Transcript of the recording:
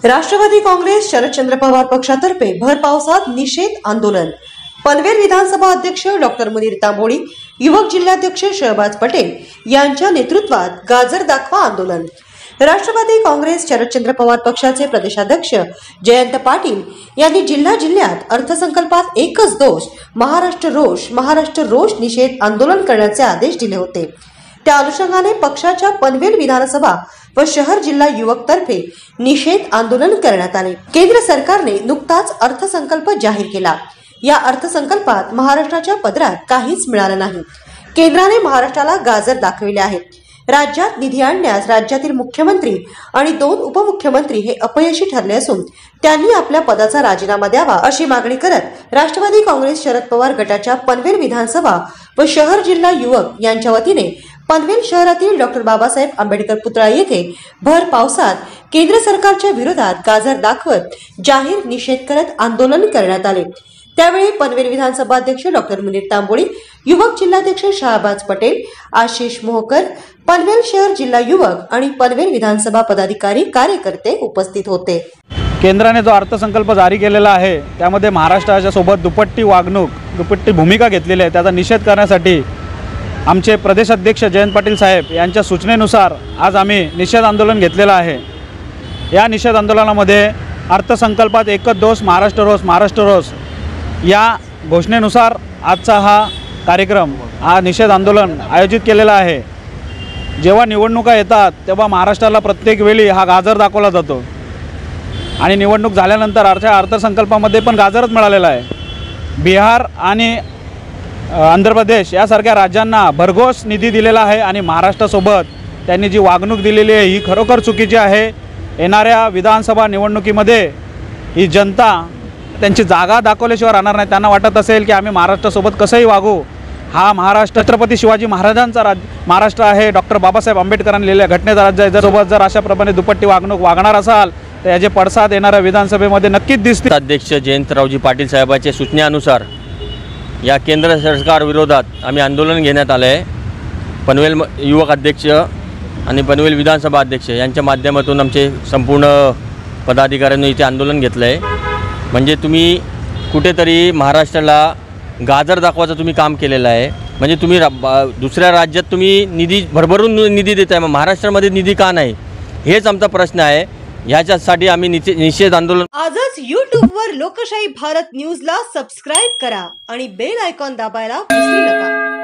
राष्ट्रवादी काँग्रेस शरदचंद्र पवार पक्षातर्फे भर पावसात निषेध आंदोलन। पनवेल विधानसभा अध्यक्ष डॉक्टर मुनीर तांबोळी, युवक जिल्हाध्यक्ष शहबाज पटेल यांच्या नेतृत्वात गाजर दाखवा आंदोलन। राष्ट्रवादी काँग्रेस शरदचंद्र पवार पक्षाचे प्रदेशाध्यक्ष जयंत पाटील यांनी जिल्ह्यात अर्थसंकल्पात एकच दोष महाराष्ट्र रोष निषेध आंदोलन करण्याचे आदेश दिले होते। त्या अनुषंगाने पक्षाच्या पनवेल विधानसभा व शहर जिल्हा युवक तर्फे निषेध आंदोलन करण्यात आले। केंद्र सरकारने नुकताच अर्थसंकल्प जाहीर केला। या अर्थसंकल्पात महाराष्ट्राच्या पदरात काहीच मिळालं नाही। केंद्राने महाराष्ट्राला गाजर दाखविले आहे। राज्यात निधी आणण्यास राज्यातील मुख्यमंत्री आणि 2 उपमुख्यमंत्री हे अपयशी ठरले असून त्यांनी आपल्या पदाचा राजीनामा द्यावा अशी मागणी करत राष्ट्रवादी काँग्रेस शरद पवार गटाच्या पनवेल विधानसभा व शहर जिल्हा युवक यांच्या वतीने पनवेल शहरातील डॉक्टर बाबासाहेब आंबेडकर पुतळा येथे भर पावसात केंद्र सरकारच्या विरोधात गाजर दाखवत जाहीर निषेध करत आंदोलन करण्यात आले। त्यावेळी पनवेल विधानसभा अध्यक्ष डॉक्टर मुनीर तांबोळी, युवक जिल्हाध्यक्ष शहबाज पटेल, आशिष मोहकर, पनवेल शहर जिल्हा युवक आणि पनवेल विधानसभा पदाधिकारी कार्यकर्ते उपस्थित होते। केंद्राने जो अर्थसंकल्प जारी केलेला आहे त्यामध्ये महाराष्ट्राच्या सोबत दुपट्टी भूमिका घेतलेली आहे। त्याचा निषेध करण्यासाठी आमचे प्रदेशाध्यक्ष जयंत पाटील साहेब यांच्या सूचनेनुसार आज आम्ही निषेध आंदोलन घेतलेलं आहे। या निषेध आंदोलनामध्ये अर्थसंकल्पात एकच दोष महाराष्ट्र रोष या घोषणेनुसार आजचा हा कार्यक्रम निषेध आंदोलन आयोजित केलेला आहे। जेव्हा निवडणुका येतात तेव्हा महाराष्ट्राला प्रत्येक वेळी हा गाजर दाखवला जातो आणि निवडणूक झाल्यानंतर अर्थसंकल्पामध्ये पण गाजरच मिळालेला आहे। बिहार आणि आंध्र प्रदेश यासारख्या राज्यांना भरघोस निधी दिलेला आहे आणि महाराष्ट्रासोबत त्यांनी जी वागणूक दिलेली आहे ही खरोखर चुकीची आहे। येणाऱ्या विधानसभा निवडणुकीमध्ये ही जनता त्यांची जागा दाखवल्याशिवाय राहणार नाही। त्यांना वाटत असेल की आम्ही महाराष्ट्रासोबत कसंही वागू। हा महाराष्ट्र छत्रपती शिवाजी महाराजांचा महाराष्ट्र आहे। डॉक्टर बाबासाहेब आंबेडकरांनी लिहिलेल्या घटनेचा राज्य आहे। जर अशाप्रमाणे दुपट्टी वागणूक वागणार असाल तर याचे पडसाद येणाऱ्या विधानसभेमध्ये नक्कीच दिसतील। अध्यक्ष जयंतरावजी पाटील साहेबांच्या सूचनेनुसार या केंद्र सरकार विरोधात आम्ही आंदोलन घेण्यात आले आहे। पनवेल युवक अध्यक्ष आणि पनवेल विधानसभा अध्यक्ष यांच्या माध्यमातून आमचे संपूर्ण पदाधिकाऱ्यांनी इथे आंदोलन घेतलं आहे। म्हणजे तुम्ही कुठेतरी महाराष्ट्राला गाजर दाखवायचं तुम्ही काम केलेलं आहे। म्हणजे तुम्ही दुसऱ्या राज्यात तुम्ही निधी भरभरून निधी देत आहे, महाराष्ट्रामध्ये निधी का नाही हेच आमचा प्रश्न आहे। ह्याच्यासाठी आम्ही निषेध आंदोलन आजच YouTube वर लोकशाही भारत न्यूजला सबस्क्राइब करा आणि बेल आयकॉन दाबायला विसरू नका।